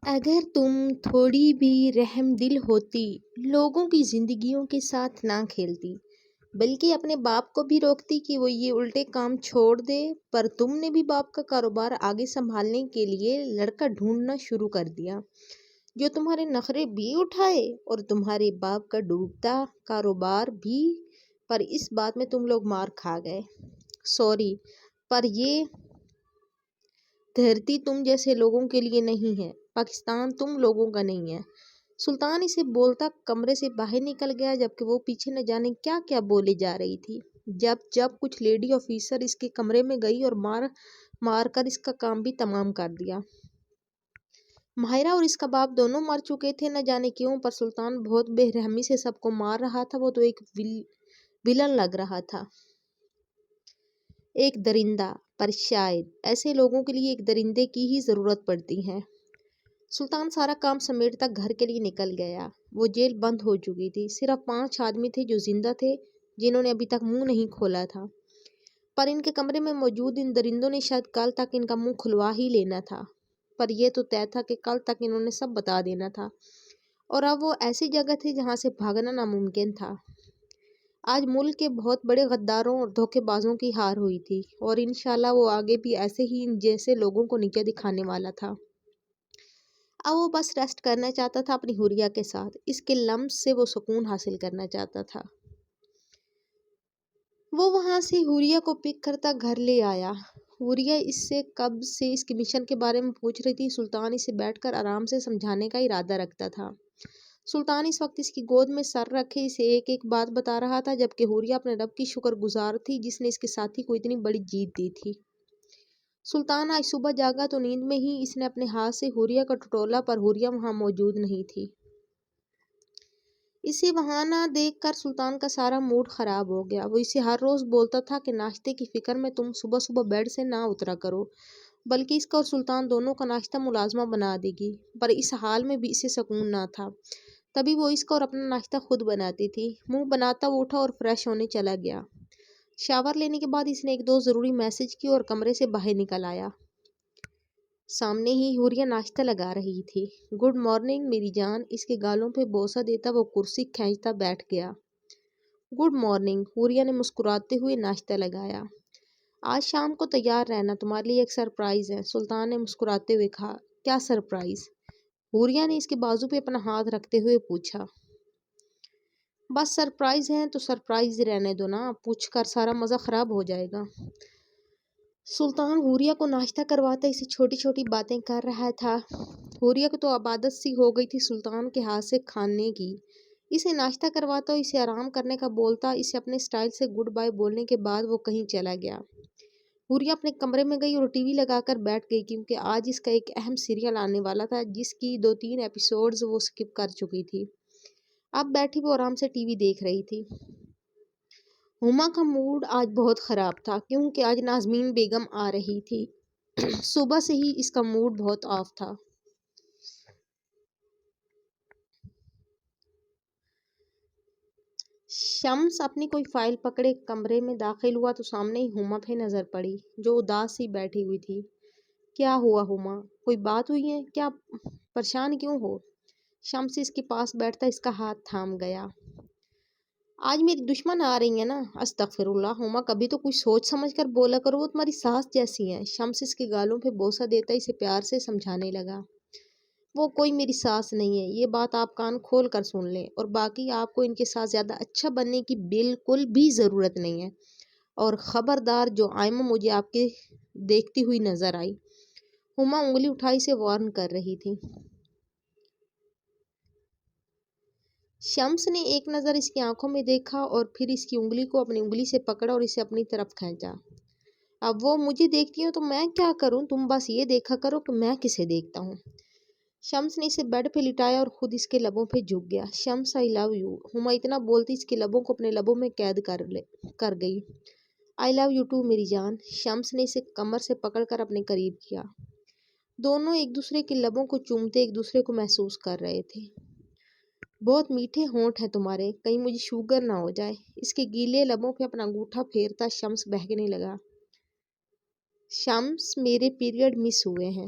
اگر تم تھوڑی بھی رحم دل ہوتی، لوگوں کی زندگیوں کے ساتھ نہ کھیلتی، بلکہ اپنے باپ کو بھی روکتی کہ وہ یہ الٹے کام چھوڑ دے، پر تم نے بھی باپ کا کاروبار آگے سنبھالنے کے لیے لڑکا ڈھونڈنا شروع کر دیا جو تمہارے نخرے بھی اٹھائے اور تمہارے باپ کا ڈوبتا کاروبار بھی۔ پر اس بات میں تم لوگ مار کھا گئے۔ سوری، پر یہ دھرتی تم جیسے لوگوں کے لیے نہیں ہے، پاکستان تم لوگوں کا نہیں ہے۔ سلطان اسے بولتا کمرے سے باہر نکل گیا، جبکہ وہ پیچھے نہ جانے کیا کیا بولے جا رہی تھی۔ جب کچھ لیڈی آفیسر اس کے کمرے میں گئی اور مار کر اس کا کام بھی تمام کر دیا۔ ماہرہ اور اس کا باپ دونوں مر چکے تھے، نہ جانے کیوں، پر سلطان بہت بے رحمی سے سب کو مار رہا تھا۔ وہ تو ایک ویلن لگ رہا تھا، ایک درندہ، پر شاید ایسے لوگوں کے لیے ایک درندے کی ہی ضرورت پڑتی ہے۔ سلطان سارا کام سمیٹتا گھر کے لیے نکل گیا۔ وہ جیل بند ہو چکی تھی، صرف 5 آدمی تھے جو زندہ تھے، جنہوں نے ابھی تک منہ نہیں کھولا تھا، پر ان کے کمرے میں موجود ان درندوں نے شاید کل تک ان کا منہ کھلوا ہی لینا تھا۔ پر یہ تو طے تھا کہ کل تک انہوں نے سب بتا دینا تھا، اور اب وہ ایسی جگہ تھی جہاں سے بھاگنا ناممکن تھا۔ آج ملک کے بہت بڑے غداروں اور دھوکے بازوں کی ہار ہوئی تھی، اور انشاءاللہ وہ آگے بھی ایسے ہی ان جیسے لوگوں کو نیچا دکھانے والا تھا۔ اب وہ بس ریسٹ کرنا چاہتا تھا اپنی حوریہ کے ساتھ، اس کے لمس سے وہ سکون حاصل کرنا چاہتا تھا۔ وہ وہاں سے حوریہ کو پک کرتا گھر لے آیا۔ حوریہ اس سے کب سے اس کے مشن کے بارے میں پوچھ رہی تھی۔ سلطان اسے بیٹھ کر آرام سے سمجھانے کا ارادہ رکھتا تھا۔ سلطان اس وقت اس کی گود میں سر رکھے اسے ایک ایک بات بتا رہا تھا، جبکہ حوریہ اپنے رب کی شکر گزار تھی جس نے اس کے ساتھی کو اتنی بڑی جیت دی تھی۔ سلطان آج صبح جاگا تو نیند میں ہی اس نے اپنے ہاتھ سے حوریہ کا ٹٹولا، پر حوریہ وہاں موجود نہیں تھی۔ اسے وہاں نہ دیکھ کر سلطان کا سارا موڈ خراب ہو گیا۔ وہ اسے ہر روز بولتا تھا کہ ناشتے کی فکر میں تم صبح صبح بیڈ سے نہ اترا کرو، بلکہ اس کا اور سلطان دونوں کا ناشتہ ملازمہ بنا دے گی، پر اس حال میں بھی اسے سکون نہ تھا۔ تبھی وہ اس کا اور اپنا ناشتہ خود بناتی تھی۔ منہ بناتا وہ اٹھا اور فریش ہونے چلا گیا۔ شاور لینے کے بعد اس نے 1-2 ضروری میسج کیے اور کمرے سے باہر نکل آیا۔ سامنے ہی حوریہ ناشتہ لگا رہی تھی۔ گڈ مارننگ میری جان، اس کے گالوں پہ بوسہ دیتا وہ کرسی کھینچتا بیٹھ گیا۔ گڈ مارننگ، حوریہ نے مسکراتے ہوئے ناشتہ لگایا۔ آج شام کو تیار رہنا، تمہارے لیے ایک سرپرائز ہے، سلطان نے مسکراتے ہوئے کہا۔ کیا سرپرائز؟ حوریہ نے اس کے بازو پہ اپنا ہاتھ رکھتے ہوئے پوچھا۔ بس سرپرائز ہے تو سرپرائز رہنے دو نا، پوچھ کر سارا مزہ خراب ہو جائے گا۔ سلطان حوریہ کو ناشتہ کرواتا اسے چھوٹی چھوٹی باتیں کر رہا تھا۔ حوریہ کو تو اب عادت سی ہو گئی تھی سلطان کے ہاتھ سے کھانے کی۔ اسے ناشتہ کرواتا، اسے آرام کرنے کا بولتا، اسے اپنے سٹائل سے گڈ بائے بولنے کے بعد وہ کہیں چلا گیا۔ حوریہ اپنے کمرے میں گئی اور ٹی وی لگا کر بیٹھ گئی، کیونکہ آج اس کا ایک اہم سیریل آنے والا تھا جس کی 2-3 ایپیسوڈز وہ سکپ کر چکی تھی۔ اب بیٹھی وہ آرام سے ٹی وی دیکھ رہی تھی۔ ہما کا موڈ آج بہت خراب تھا، کیونکہ آج نازمین بیگم آ رہی تھی۔ صبح سے ہی اس کا موڈ بہت آف تھا۔ شمس اپنی کوئی فائل پکڑے کمرے میں داخل ہوا تو سامنے ہی ہما پہ نظر پڑی، جو اداس سی بیٹھی ہوئی تھی۔ کیا ہوا ہما؟ کوئی بات ہوئی ہے کیا؟ پریشان کیوں ہو؟ شمس اس کے پاس بیٹھتا اس کا ہاتھ تھام گیا۔ آج میری دشمن آ رہی ہیں نا؟ استغفر اللہ ہما، کبھی تو کچھ سوچ سمجھ کر بولا کرو، وہ تمہاری ساس جیسی ہیں۔ شمس اس کے گالوں پہ بوسہ دیتا اسے پیار سے سمجھانے لگا۔ وہ کوئی میری ساس نہیں ہے، یہ بات آپ کان کھول کر سن لیں، اور باقی آپ کو ان کے ساتھ زیادہ اچھا بننے کی بالکل بھی ضرورت نہیں ہے، اور خبردار جو آئمہ مجھے آپ کے دیکھتی ہوئی نظر آئی۔ ہما انگلی اٹھائی سے وارن کر رہی تھی۔ شمس نے ایک نظر اس کی آنکھوں میں دیکھا اور پھر اس کی انگلی کو اپنی انگلی سے پکڑا اور اسے اپنی طرف کھینچا۔ اب وہ مجھے دیکھتی ہوں تو میں کیا کروں؟ تم بس یہ دیکھا کرو کہ میں کسے دیکھتا ہوں۔ شمس نے اسے بیڈ پہ لٹایا اور خود اس کے لبوں پہ جھک گیا۔ شمس آئی لو یو، ہما اتنا بولتی اس کے لبوں کو اپنے لبوں میں قید کر گئی۔ آئی لو یو ٹو میری جان، شمس نے اسے کمر سے پکڑ کر اپنے قریب کیا۔ دونوں ایک دوسرے کے لبوں کو چومتے ایک دوسرے کو محسوس کر رہے تھے۔ بہت میٹھے ہونٹ ہیں تمہارے، کہیں مجھے شوگر نہ ہو جائے۔ اس کے گیلے لبوں پہ اپنا انگوٹھا پھیرتا شمس بہکنے لگا۔ شمس، میرے پیریڈ مس ہوئے ہیں۔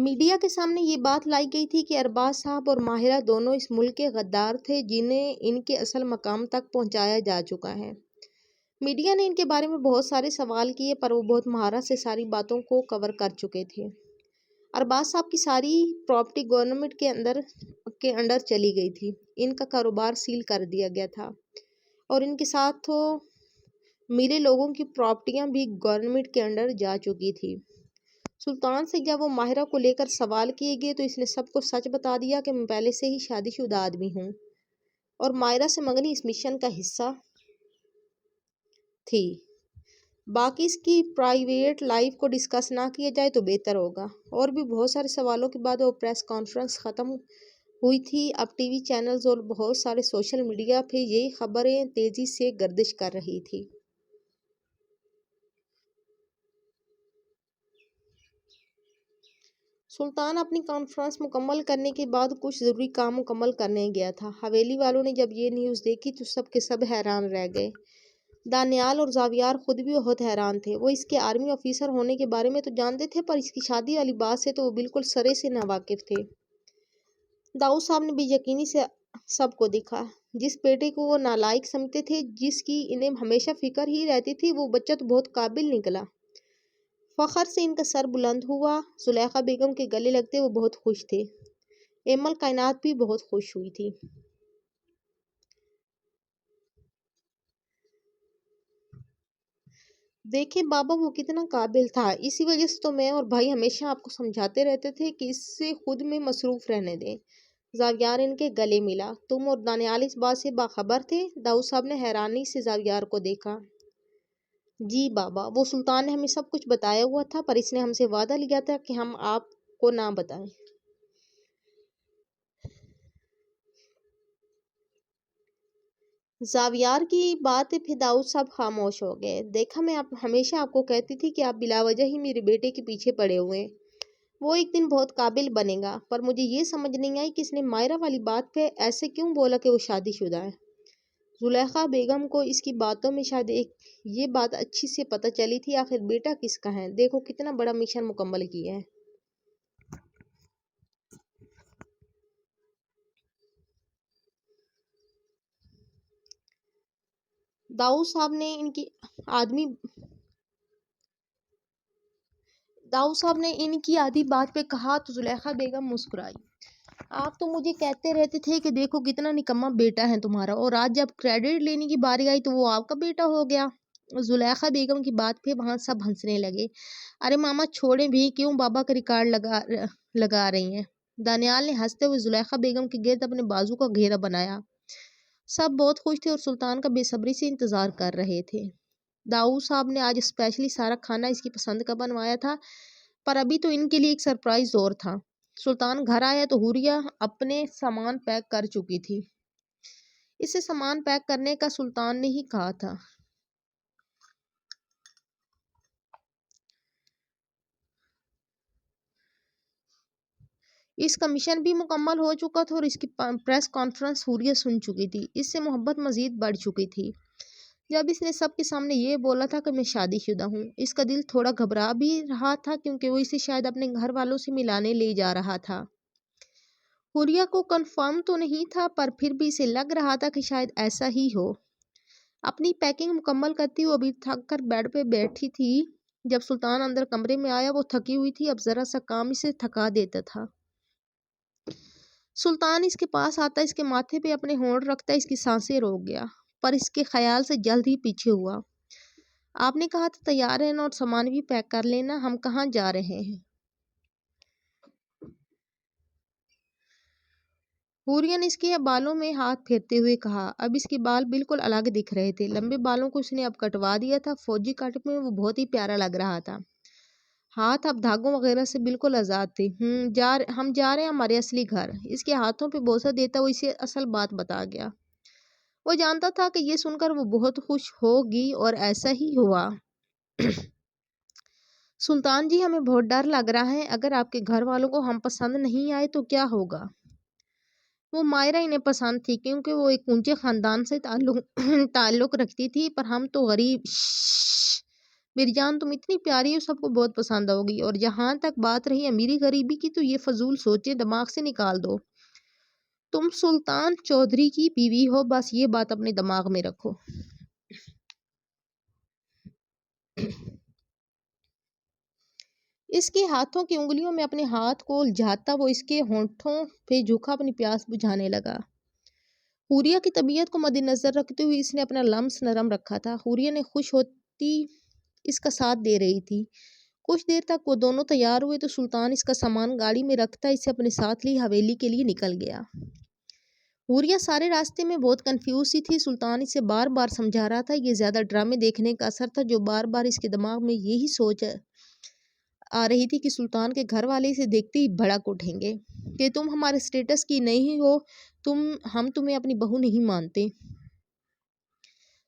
میڈیا کے سامنے یہ بات لائی گئی تھی کہ ارباز صاحب اور ماہرہ دونوں اس ملک کے غدار تھے جنہیں ان کے اصل مقام تک پہنچایا جا چکا ہے۔ میڈیا نے ان کے بارے میں بہت سارے سوال کیے پر وہ بہت مہارت سے ساری باتوں کو کور کر چکے تھے۔ ارباز صاحب کی ساری پراپرٹی گورنمنٹ کے انڈر چلی گئی تھی، ان کا کاروبار سیل کر دیا گیا تھا اور ان کے ساتھ تو میرے لوگوں کی پراپرٹیاں بھی گورنمنٹ کے انڈر جا چکی تھی۔ سلطان سے جب وہ ماہرہ کو لے کر سوال کیے گئے تو اس نے سب کو سچ بتا دیا کہ میں پہلے سے ہی شادی شدہ آدمی ہوں اور ماہرہ سے منگنی اس مشن کا حصہ تھی۔ باقی اس کی پرائیویٹ لائف کو ڈسکس نہ کیا جائے تو بہتر ہوگا۔ اور بھی بہت سارے سوالوں کے بعد وہ پریس کانفرنس ختم ہوئی تھی۔ اب ٹی وی چینلز اور بہت سارے سوشل میڈیا پہ یہی خبریں تیزی سے گردش کر رہی تھی۔ سلطان اپنی کانفرنس مکمل کرنے کے بعد کچھ ضروری کام مکمل کرنے گیا تھا۔ حویلی والوں نے جب یہ نیوز دیکھی تو سب کے سب حیران رہ گئے۔ دانیال اور زاویار خود بھی بہت حیران تھے۔ وہ اس کے آرمی آفیسر ہونے کے بارے میں تو جانتے تھے پر اس کی شادی والی بات سے تو وہ بالکل سرے سے ناواقف تھے۔ داؤد صاحب نے بے یقینی سے سب کو دیکھا۔ جس بیٹے کو وہ نالائق سمجھتے تھے، جس کی انہیں ہمیشہ فکر ہی رہتی تھی، وہ بچہ تو بہت قابل نکلا۔ فخر سے ان کا سر بلند ہوا۔ زلیخا بیگم کے گلے لگتے وہ بہت خوش تھے۔ کائنات بھی بہت خوش ہوئی تھی۔ دیکھیں بابا وہ کتنا قابل تھا، اسی وجہ سے تو میں اور بھائی ہمیشہ آپ کو سمجھاتے رہتے تھے کہ اس سے خود میں مصروف رہنے دیں۔ زاویار ان کے گلے ملا۔ تم اور دانیال اس بات سے باخبر تھے؟ داؤد صاحب نے حیرانی سے زاویار کو دیکھا۔ جی بابا، وہ سلطان نے ہمیں سب کچھ بتایا ہوا تھا پر اس نے ہم سے وعدہ لیا تھا کہ ہم آپ کو نہ بتائیں۔ زاویار کی بات پہ داؤد صاحب خاموش ہو گئے۔ دیکھا میں ہمیشہ آپ کو کہتی تھی کہ آپ بلا وجہ ہی میرے بیٹے کے پیچھے پڑے ہوئے ہیں۔ وہ ایک دن بہت قابل بنے گا، پر مجھے یہ سمجھ نہیں آئی کہ اس نے ماہرہ والی بات پہ ایسے کیوں بولا کہ وہ شادی شدہ ہے۔ زلیخا بیگم کو اس کی باتوں میں شاید یہ بات اچھی سے پتہ چلی تھی، آخر بیٹا کس کا ہے، دیکھو کتنا بڑا مشن مکمل کیا ہے۔ داؤد صاحب نے ان کی آدھی بات پہ کہا تو زلیخا بیگم مسکرائی۔ آپ تو مجھے کہتے رہتے تھے کہ دیکھو کتنا نکما بیٹا ہے تمہارا، اور آج جب کریڈٹ لینے کی باری آئی تو وہ آپ کا بیٹا ہو گیا۔ زلیخا بیگم کی بات پہ وہاں سب ہنسنے لگے۔ ارے ماما چھوڑیں بھی، کیوں بابا کا ریکارڈ لگا رہی ہیں؟ دانیال نے ہنستے ہوئے زلیخا بیگم کے گرد اپنے بازو کا گھیرا بنایا۔ سب بہت خوش تھے اور سلطان کا بے صبری سے انتظار کر رہے تھے۔ داؤد صاحب نے آج اسپیشلی سارا کھانا اس کی پسند کا بنوایا تھا، پر ابھی تو ان کے لیے ایک سرپرائز اور تھا۔ سلطان گھر آیا تو حوریہ اپنے سامان پیک کر چکی تھی۔ اسے سامان پیک کرنے کا سلطان نے ہی کہا تھا۔ اس کا مشن بھی مکمل ہو چکا تھا اور اس کی پریس کانفرنس حوریہ سن چکی تھی۔ اس سے محبت مزید بڑھ چکی تھی۔ جب اس نے سب کے سامنے یہ بولا تھا کہ میں شادی شدہ ہوں، اس کا دل تھوڑا گھبرا بھی رہا تھا کیونکہ وہ اسے شاید اپنے گھر والوں سے ملانے لے جا رہا تھا۔ حوریہ کو کنفرم تو نہیں تھا پر پھر بھی اسے لگ رہا تھا کہ شاید ایسا ہی ہو۔ اپنی پیکنگ مکمل کرتی وہ ابھی تھک کر بیڈ پہ بیٹھی تھی جب سلطان اندر کمرے میں آیا۔ وہ تھکی ہوئی تھی، اب ذرا سا کام اسے تھکا دیتا تھا۔ سلطان اس کے پاس آتا، اس کے ماتھے پہ اپنے ہونٹ رکھتا، اس کی سانسیں روک گیا، پر اس کے خیال سے جلد ہی پیچھے ہوا۔ آپ نے کہا تھا تیار رہنا اور سامان بھی پیک کر لینا، ہم کہاں جا رہے ہیں؟ حوریہ نے اس کے بالوں میں ہاتھ پھیرتے ہوئے کہا۔ اب اس کے بال بالکل الگ دکھ رہے تھے۔ لمبے بالوں کو اس نے اب کٹوا دیا تھا، فوجی کٹ میں وہ بہت ہی پیارا لگ رہا تھا۔ ہاتھ اب دھاگوں وغیرہ سے بالکل آزاد تھے۔ ہم جا رہے ہیں ہمارے اصلی گھر۔ اس کے ہاتھوں پہ بوسہ دیتا وہ اسے اصل بات بتا گیا۔ وہ جانتا تھا کہ یہ سن کر وہ بہت خوش ہوگی اور ایسا ہی ہوا۔ سلطان جی ہمیں بہت ڈر لگ رہا ہے، اگر آپ کے گھر والوں کو ہم پسند نہیں آئے تو کیا ہوگا؟ وہ ماہرہ انہیں پسند تھی کیونکہ وہ ایک اونچے خاندان سے تعلق رکھتی تھی، پر ہم تو غریب میری جان تم اتنی پیاری ہو، سب کو بہت پسند ہوگی، اور جہاں تک بات رہی امیری غریبی کی تو یہ فضول سوچیں دماغ سے نکال دو۔ تم سلطان چودھری کی بیوی ہو، بس یہ بات اپنے دماغ میں رکھو۔ اس کے ہاتھوں کی انگلیوں میں اپنے ہاتھ کو الجھاتا وہ اس کے ہونٹوں پہ جھکا اپنی پیاس بجھانے لگا۔ حوریہ کی طبیعت کو مد نظر رکھتے ہوئے اس نے اپنا لمس نرم رکھا تھا۔ حوریہ نے خوش ہوتی اس کا ساتھ دے رہی تھی۔ کچھ دیر تک وہ دونوں تیار ہوئے تو سلطان اس کا سامان گاڑی میں رکھتا اسے اپنے ساتھ لی حویلی کے لیے نکل گیا۔ حوریہ سارے راستے میں بہت کنفیوز سی تھی۔ سلطان اسے بار بار سمجھا رہا تھا، یہ زیادہ ڈرامے دیکھنے کا اثر تھا، جو بار بار اس کے دماغ میں یہی سوچ آ رہی تھی کہ سلطان کے گھر والے اسے دیکھتے ہی بھڑک اٹھیں گے کہ تم ہمارے اسٹیٹس کی نہیں ہو، ہم تمہیں اپنی بہو نہیں مانتے۔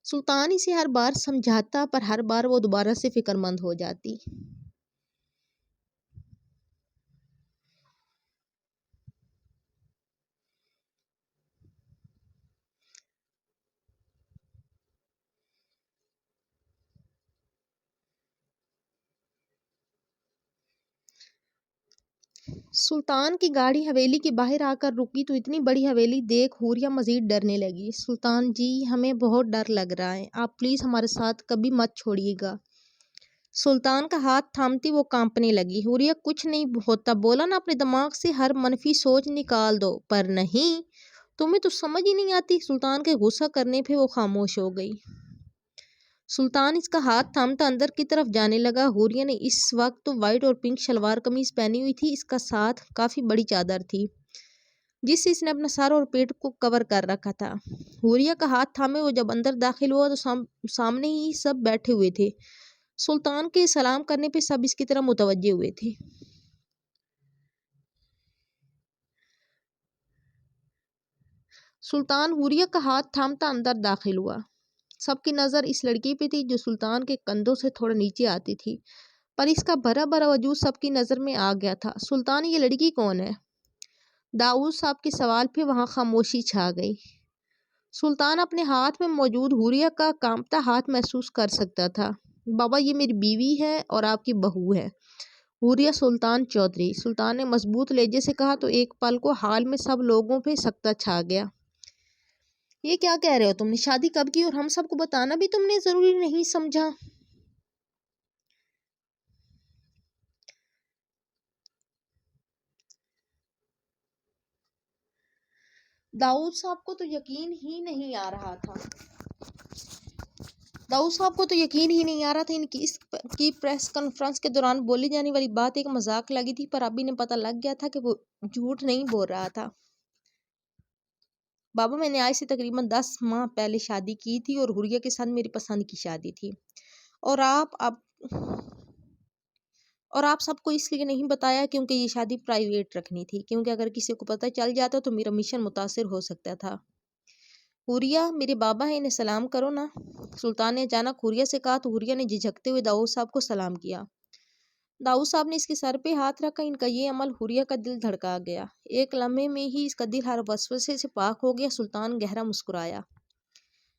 سلطان اسے ہر بار سمجھاتا پر ہر بار وہ دوبارہ سے فکر مند ہو جاتی۔ سلطان کی گاڑی حویلی کے باہر آ کر رکی تو اتنی بڑی حویلی دیکھ حوریہ مزید ڈرنے لگی۔ سلطان جی، ہمیں بہت ڈر لگ رہا ہے، آپ پلیز ہمارے ساتھ کبھی مت چھوڑیے گا۔ سلطان کا ہاتھ تھامتی وہ کانپنے لگی۔ حوریہ کچھ نہیں ہوتا بولا نا، اپنے دماغ سے ہر منفی سوچ نکال دو۔ پر نہیں، تمہیں تو سمجھ ہی نہیں آتی۔ سلطان کے غصہ کرنے پہ وہ خاموش ہو گئی۔ سلطان اس کا ہاتھ تھامتا اندر کی طرف جانے لگا۔ حوریہ نے اس وقت وائٹ اور پنک شلوار قمیض پہنی ہوئی تھی، اس کا ساتھ کافی بڑی چادر تھی جس سے اس نے اپنا سر اور پیٹ کو کور کر رکھا تھا۔ حوریہ کا ہاتھ تھامے وہ جب اندر داخل ہوا تو سامنے ہی سب بیٹھے ہوئے تھے۔ سلطان کے سلام کرنے پہ سب اس کی طرف متوجہ ہوئے تھے۔ سلطان حوریہ کا ہاتھ تھامتا اندر داخل ہوا۔ سب کی نظر اس لڑکی پہ تھی جو سلطان کے کندھوں سے تھوڑا نیچے آتی تھی، پر اس کا بھرا بھرا وجود سب کی نظر میں آ گیا تھا۔ سلطان، یہ لڑکی کون ہے؟ داؤد صاحب کے سوال پہ وہاں خاموشی چھا گئی۔ سلطان اپنے ہاتھ میں موجود حوریہ کا کانپتا ہاتھ محسوس کر سکتا تھا۔ بابا، یہ میری بیوی ہے اور آپ کی بہو ہے، حوریہ سلطان چودھری، سلطان نے مضبوط لہجے سے کہا تو ایک پل کو حال میں سب لوگوں پہ سکتہ چھا گیا۔ یہ کیا کہہ رہے ہو؟ تم نے شادی کب کی اور ہم سب کو بتانا بھی تم نے ضروری نہیں سمجھا؟ داؤد صاحب کو تو یقین ہی نہیں آ رہا تھا ان کی پریس کانفرنس کے دوران بولی جانے والی بات ایک مذاق لگی تھی، پر اب انہیں پتہ لگ گیا تھا کہ وہ جھوٹ نہیں بول رہا تھا۔ بابا، میں نے آج سے تقریباً 10 ماہ پہلے شادی کی تھی اور حوریہ کے ساتھ میری پسند کی شادی تھی، اور آپ سب کو اس لیے نہیں بتایا کیونکہ یہ شادی پرائیویٹ رکھنی تھی، کیونکہ اگر کسی کو پتہ چل جاتا تو میرا مشن متاثر ہو سکتا تھا۔ حوریہ میرے بابا ہیں، انہیں سلام کرو نا، سلطان نے اچانک حوریہ سے کہا تو حوریہ نے جھجکتے ہوئے داؤد صاحب کو سلام کیا۔ داؤد صاحب نے اس کے سر پہ ہاتھ رکھا۔ ان کا یہ عمل حوریہ کا دل دھڑکا گیا۔ ایک لمحے میں ہی اس کا دل ہر وسوسے سے پاک ہو گیا۔ سلطان گہرا مسکرایا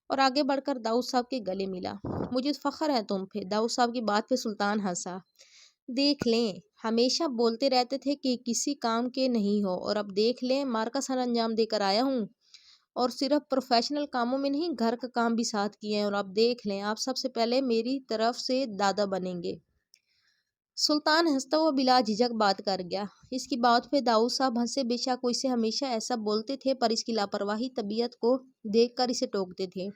اور آگے بڑھ کر داؤد صاحب کے گلے ملا۔ مجھے فخر ہے تم پہ۔ داؤد صاحب کی بات پہ سلطان ہنسا۔ دیکھ لیں، ہمیشہ بولتے رہتے تھے کہ کسی کام کے نہیں ہو، اور اب دیکھ لیں مار کا سر انجام دے کر آیا ہوں، اور صرف پروفیشنل کاموں میں نہیں، گھر کا کام بھی ساتھ کیا ہے، اور اب دیکھ لیں آپ سب سے پہلے میری طرف سے دادا بنیں گے۔ سلطان ہنستا ہوا بلا جھجک بات کر گیا۔ اس کی بات پہ داؤد صاحب ہنسے۔ بے شک وہ اسے ہمیشہ ایسا بولتے تھے، پر اس کی لاپرواہی طبیعت کو دیکھ کر اسے ٹوکتے تھے۔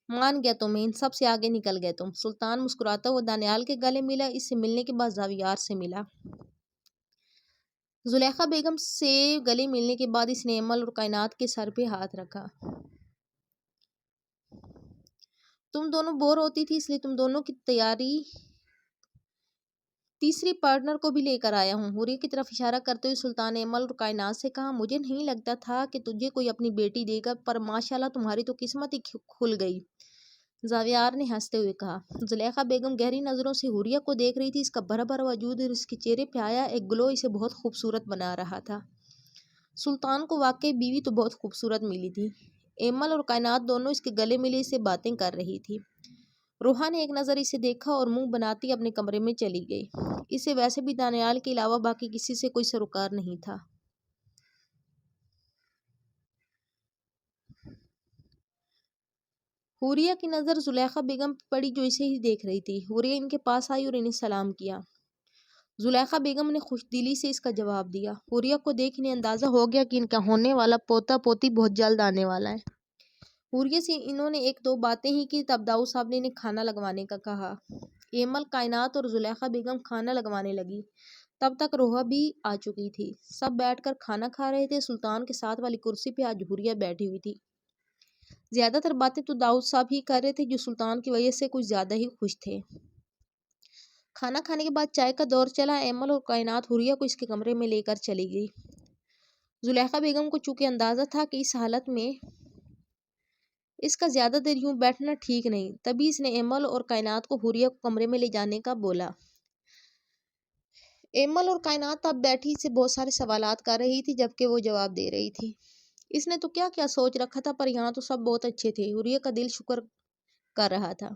مان گیا تمہیں، ان سب سے آگے نکل گئے تم۔ سلطان مسکراتا ہوا دانیال کے گلے ملا۔ اس سے ملنے کے بعد زاویار سے ملا۔ زلیخا بیگم سے گلے ملنے کے بعد اس نے ایمل اور کائنات کے سر پہ ہاتھ رکھا۔ تم دونوں بور ہوتی تھی، اس لیے تم دونوں کی تیسری پارٹنر کو بھی لے کر آیا ہوں۔ حوریہ کی طرف اشارہ کرتے ہوئے سلطان نے ایمل اور کائنات سے کہا، مجھے نہیں لگتا تھا کہ تجھے کوئی اپنی بیٹی دے گا، پر ماشاءاللہ تمہاری تو قسمت ہی کھل گئی، زاویار نے ہنستے ہوئے کہا۔ زلیخا بیگم گہری نظروں سے حوریہ کو دیکھ رہی تھی۔ اس کا بھرا بھرا وجود اور اس کے چہرے پہ آیا ایک گلو اسے بہت خوبصورت بنا رہا تھا۔ سلطان کو واقعی بیوی تو بہت خوبصورت ملی تھی۔ ایمل اور کائنات دونوں اس کے گلے ملے اس سے باتیں کر رہی تھی۔ روحا نے ایک نظر اسے دیکھا اور منہ بناتی اپنے کمرے میں چلی گئی۔ اسے ویسے بھی دانیال کے علاوہ باقی کسی سے کوئی سروکار نہیں تھا۔ حوریہ کی نظر زلیخا بیگم پہ پڑی جو اسے ہی دیکھ رہی تھی۔ حوریہ ان کے پاس آئی اور انہیں سلام کیا۔ زلیخا بیگم نے خوش دلی سے اس کا جواب دیا۔ حوریہ کو دیکھ انہیں اندازہ ہو گیا کہ ان کا ہونے والا پوتا پوتی بہت جلد آنے والا ہے۔ حوریہ سے انہوں نے ایک دو باتیں ہی کی تب داؤد صاحب نے انہیں کھانا لگوانے کا کہا۔ ایمل، کائنات اور زلیخا بیگم کھانا لگوانے لگی۔ تب تک روحا بھی آ چکی تھی۔ سب بیٹھ کر کھانا کھا رہے تھے۔ سلطان کے ساتھ والی کرسی پہ آج حوریہ بیٹھی ہوئی تھی۔ زیادہ تر باتیں تو داؤد صاحب ہی کر رہے تھے جو سلطان کی وجہ سے کچھ زیادہ ہی خوش تھے۔ کھانا کھانے کے بعد چائے کا دور چلا۔ ایمل اور کائنات حوریہ کو اس کے کمرے میں لے کر چلی گئی۔ زلیخا بیگم کو چونکہ اندازہ تھا کہ اس حالت میں اس کا زیادہ دیر یوں بیٹھنا ٹھیک نہیں، تبھی اس نے ایمل اور کائنات کو حوریہ کو کمرے میں لے جانے کا بولا۔ ایمل اور کائنات اب بیٹھی سے بہت سارے سوالات کر رہی تھی جبکہ وہ جواب دے رہی تھی۔ اس نے تو کیا کیا سوچ رکھا تھا، پر یہاں تو سب بہت اچھے تھے۔ حوریہ کا دل شکر کر رہا تھا۔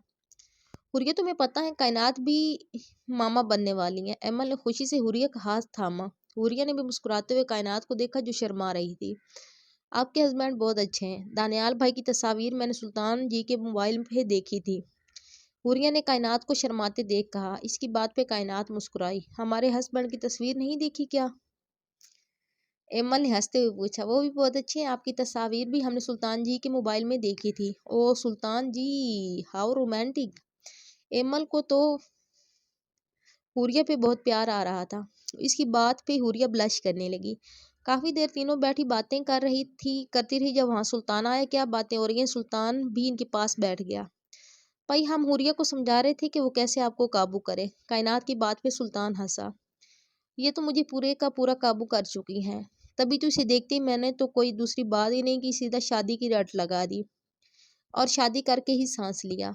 حوریہ، تمہیں پتہ ہے کائنات بھی ماما بننے والی ہیں۔ ایمل نے خوشی سے حوریہ کا ہاتھ تھاما۔ حوریہ نے بھی مسکراتے ہوئے کائنات کو دیکھا جو شرما رہی تھی۔ آپ کے ہسبینڈ بہت اچھے ہیں۔ دانیال بھائی کی تصاویر میں نے سلطان جی کے موبائل پہ دیکھی تھی، حوریہ نے کائنات کو شرماتے دیکھ کہا۔ اس کی بات پہ کائنات مسکرائی۔ ہمارے ہسبینڈ کی تصویر نہیں دیکھی کیا؟ ایمل نے ہنستے ہوئے پوچھا۔ وہ بھی بہت اچھے ہیں، آپ کی تصاویر بھی ہم نے سلطان جی کے موبائل میں دیکھی تھی۔ او سلطان جی، ہاؤ رومانٹک۔ ایمل کو تو حوریہ پہ بہت پیار آ رہا تھا۔ اس کی بات پہ حوریہ بلش کرنے لگی۔ کافی دیر تینوں بیٹھی باتیں کرتی رہی۔ جب وہاں سلطان آیا، کیا باتیں ہو رہی ہیں، سلطان بھی ان کے پاس بیٹھ گیا۔ بھائی، ہم حوریہ کو سمجھا رہے تھے کہ وہ کیسے آپ کو قابو کرے۔ کائنات کی بات پہ سلطان ہنسا۔ یہ تو مجھے پورے کا پورا قابو کر چکی ہیں۔ تبھی تو اسے دیکھتے ہی میں نے تو کوئی دوسری بات ہی نہیں کی، سیدھا شادی کی رٹ لگا دی اور شادی کر کے ہی سانس لیا۔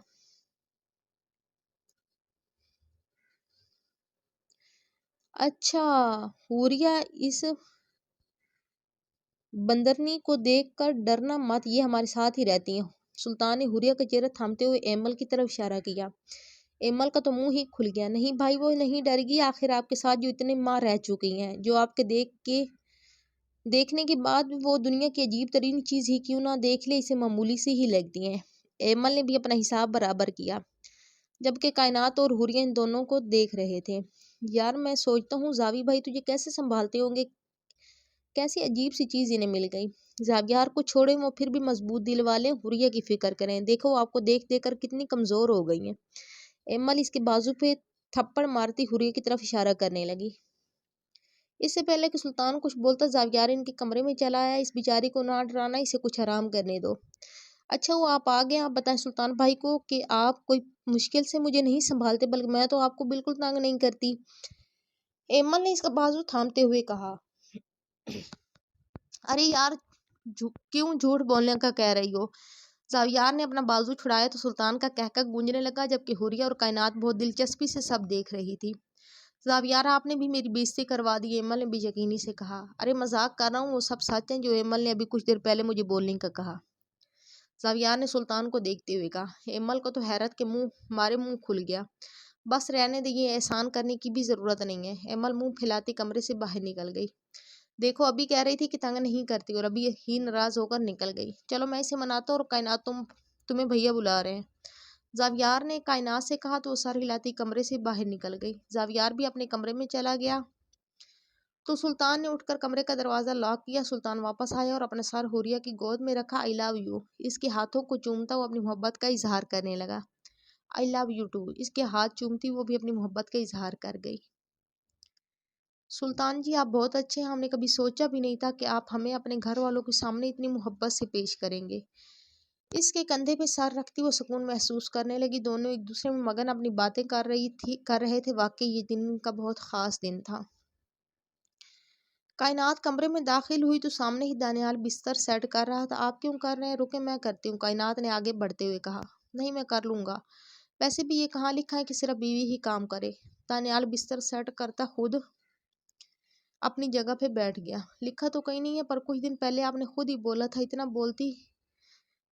اچھا حوریہ، اس بندرنی کو دیکھ کر ڈرنا مت، یہ ہمارے ساتھ ہی رہتی ہیں۔ سلطان نے حوریہ کا چہرہ تھامتے ہوئے ایمل کی طرف اشارہ کیا۔ ایمل کا تو منہ ہی کھل گیا۔ نہیں بھائی، وہ نہیں ڈر گی، آخر آپ کے ساتھ جو اتنے ماہ رہ چکی ہیں، جو آپ کے دیکھنے کے بعد وہ دنیا کی عجیب ترین چیز ہی کیوں نہ دیکھ لے، اسے معمولی سی ہی لگتی ہیں۔ ایمل نے بھی اپنا حساب برابر کیا، جبکہ کائنات اور حوریہ ان دونوں کو دیکھ رہے تھے۔ یار، میں سوچتا ہوں زاوی بھائی تجھے کیسے سنبھالتے ہوں گے، کیسی عجیب سی چیز انہیں مل گئی۔ زاویار کو چھوڑیں، وہ پھر بھی مضبوط دل والے، حوریہ کی فکر کریں، دیکھو وہ آپ کو دیکھ دیکھ کر کتنی کمزور ہو گئی ہیں۔ ایمل اس کے بازو پہ تھپڑ مارتی حوریہ کی طرف اشارہ کرنے لگی۔ اس سے پہلے کہ سلطان کچھ بولتا، زاویار ان کے کمرے میں چلا آیا۔ اس بیچاری کو نہ ڈرانا، اسے کچھ آرام کرنے دو۔ اچھا وہ آپ آ گئے، آپ بتائیں سلطان بھائی کو کہ آپ کوئی مشکل سے مجھے نہیں سنبھالتے، بلکہ میں تو آپ کو بالکل تنگ نہیں کرتی۔ ایمل نے اس کا بازو تھامتے ہوئے کہا۔ ارے یار، کیوں جھوٹ بولنے کا کہہ رہی ہو؟ زاویار نے اپنا بازو چھڑایا تو سلطان کا کہکہ گونجنے لگا، جبکہ حوریہ اور کائنات بہت دلچسپی سے سب دیکھ رہی تھی۔ زاویار، آپ نے بھی میری بےعزتی کروا دی، ایمل نے بے یقینی سے کہا۔ ارے مذاق کر رہا ہوں، وہ سب سچ ہیں جو ایمل نے ابھی کچھ دیر پہلے مجھے بولنے کا کہا، زاویار نے سلطان کو دیکھتے ہوئے کہا۔ ایمل کو تو حیرت کے مارے منہ کھل گیا۔ بس رہنے دے، یہ احسان کرنے کی بھی ضرورت نہیں ہے۔ ایمل منہ پھیلاتی کمرے سے باہر نکل گئی۔ دیکھو، ابھی کہہ رہی تھی کہ تنگ نہیں کرتی اور ابھی ہی ناراض ہو کر نکل گئی۔ چلو میں اسے مناتا ہوں، اور کائنات تمہیں بھیا بلا رہے ہیں، زاویار نے کائنات سے کہا تو وہ سر ہلاتی کمرے سے باہر نکل گئی۔ زاویار بھی اپنے کمرے میں چلا گیا تو سلطان نے اٹھ کر کمرے کا دروازہ لاک کیا۔ سلطان واپس آیا اور اپنا سر حوریہ کی گود میں رکھا۔ آئی لو یو، اس کے ہاتھوں کو چومتا وہ اپنی محبت کا اظہار کرنے لگا۔ آئی لو یو ٹو، اس کے ہاتھ چومتی وہ بھی اپنی محبت کا اظہار کر گئی۔ سلطان جی، آپ بہت اچھے ہیں، ہم نے کبھی سوچا بھی نہیں تھا کہ آپ ہمیں اپنے گھر والوں کے سامنے اتنی محبت سے پیش کریں گے۔ اس کے کندھے پہ سر رکھتی وہ سکون محسوس کرنے لگی۔ دونوں ایک دوسرے میں مگن اپنی باتیں کر رہے تھے۔ واقعی یہ دن کا بہت خاص دن تھا۔ کائنات کمرے میں داخل ہوئی تو سامنے ہی دانیال بستر سیٹ کر رہا تھا۔ آپ کیوں کر رہے ہیں؟ رکیں، میں کرتی ہوں، کائنات نے آگے بڑھتے ہوئے کہا۔ نہیں، میں کر لوں گا، ویسے بھی یہ کہاں لکھا ہے کہ صرف بیوی ہی کام کرے؟ دانیال بستر سیٹ کرتا خود اپنی جگہ پہ بیٹھ گیا۔ لکھا تو کہیں نہیں ہے، پر کچھ دن پہلے آپ نے خود ہی بولا تھا، اتنا بولتی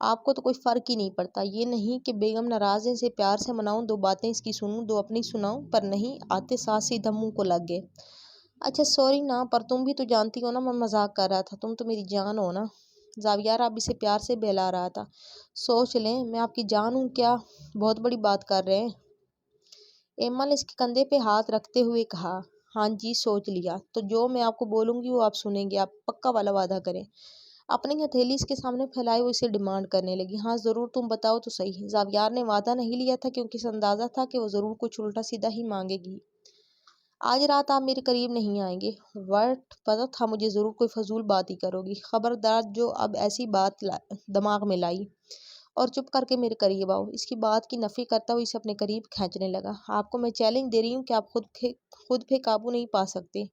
آپ کو تو کوئی فرق ہی نہیں پڑتا، یہ نہیں کہ بیگم ناراض ہے اسے پیار سے مناؤں، دو باتیں اس کی سنوں دو اپنی سناؤں، پر نہیں آتے ساتھ سیدھا منہ کو لگ گئے۔ اچھا سوری نا، پر تم بھی تو جانتی ہو نا میں مذاق کر رہا تھا، تم تو میری جان ہو نا۔ زاویار اب اسے پیار سے بہلا رہا تھا۔ سوچ لیں میں آپ کی جان ہوں کیا، بہت بڑی بات کر رہے ہیں۔ ایمل نے اس کے کندھے پہ ہاتھ رکھتے ہوئے کہا، ہاں جی سوچ لیا، تو جو میں آپ کو بولوں گی وہ آپ سنیں گے، آپ پکا والا وعدہ کریں۔ اپنی ہتھیلی اس کے سامنے پھیلائے وہ اسے ڈیمانڈ کرنے لگی، ہاں ضرور تم بتاؤ تو صحیح۔ زاویار نے وعدہ نہیں لیا تھا کیونکہ اسے اندازہ تھا کہ وہ ضرور کچھ الٹا سیدھا ہی مانگے گی۔ آج رات آپ میرے قریب نہیں آئیں گے۔ وٹ، پتہ تھا مجھے ضرور کوئی فضول بات ہی کرو گی، خبردار جو اب ایسی بات دماغ میں لائی، اور چپ کر کے میرے قریب آؤ۔ اس کی بات کی نفی کرتا ہوا اسے اپنے قریب کھینچنے لگا۔ آپ کو میں چیلنج دے رہی ہوں کہ آپ خود پہ قابو نہیں پا سکتے۔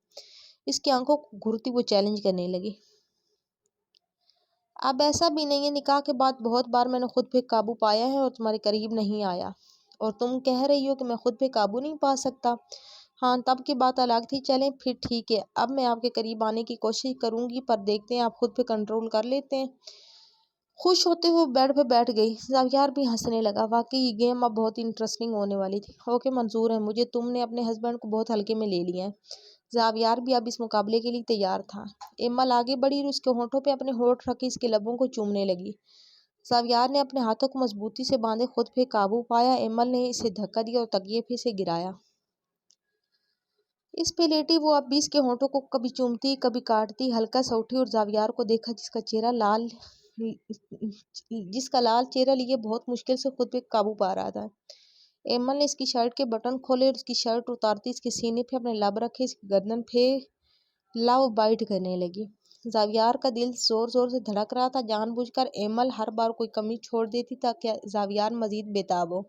اس کی آنکھوں کو گھرتی وہ چیلنج کرنے لگی۔ اب ایسا بھی نہیں ہے، نکاح کے بعد بہت بار میں نے خود پہ قابو پایا ہے اور تمہارے قریب نہیں آیا، اور تم کہہ رہی ہو کہ میں خود پہ قابو نہیں پا سکتا۔ ہاں تب کی بات الگ تھی، چلیں پھر ٹھیک ہے، اب میں آپ کے قریب آنے کی کوشش کروں گی، پر دیکھتے ہیں آپ خود پہ کنٹرول کر لیتے ہیں۔ خوش ہوتے ہوئے بیڈ پہ بیٹھ گئی۔ زاویار بھی ہنسنے لگا، واقعی یہ گیم اب بہت انٹرسٹنگ ہونے والی تھی۔ اوکے منظور ہے مجھے، تم نے اپنے ہسبینڈ کو بہت ہلکے میں لے لیا ہے۔ زاویار بھی اب اس مقابلے کے لیے تیار تھا۔ ایمل آگے بڑھی اور اس کے ہونٹوں پہ اپنے ہونٹ رکھ کے اس کے لبوں کو چومنے لگی۔ زاویار نے اپنے ہاتھوں کو مضبوطی سے باندھے خود پہ قابو پایا۔ ایمل نے اسے دھکا دیا اور تکیے پہ اسے گرایا۔ اس پہ لیٹی وہ اب بھی اس کے ہونٹوں کو کبھی چومتی کبھی کاٹتی، ہلکا سا اٹھی اور زاویار کو دیکھا جس کا لال چہرہ لیے بہت مشکل سے خود پہ قابو پا رہا تھا۔ ایمل نے اس کی شرٹ کے بٹن کھولے اور اس کی شرٹ اتارتی اس کے سینے پہ اپنے لب رکھے اس کی گردن پہ لو بائٹ کرنے لگی۔ زاویار کا دل زور زور سے دھڑک رہا تھا، جان بوجھ کر ایمل ہر بار کوئی کمی چھوڑ دیتی تاکہ زاویار مزید بے تاب ہو۔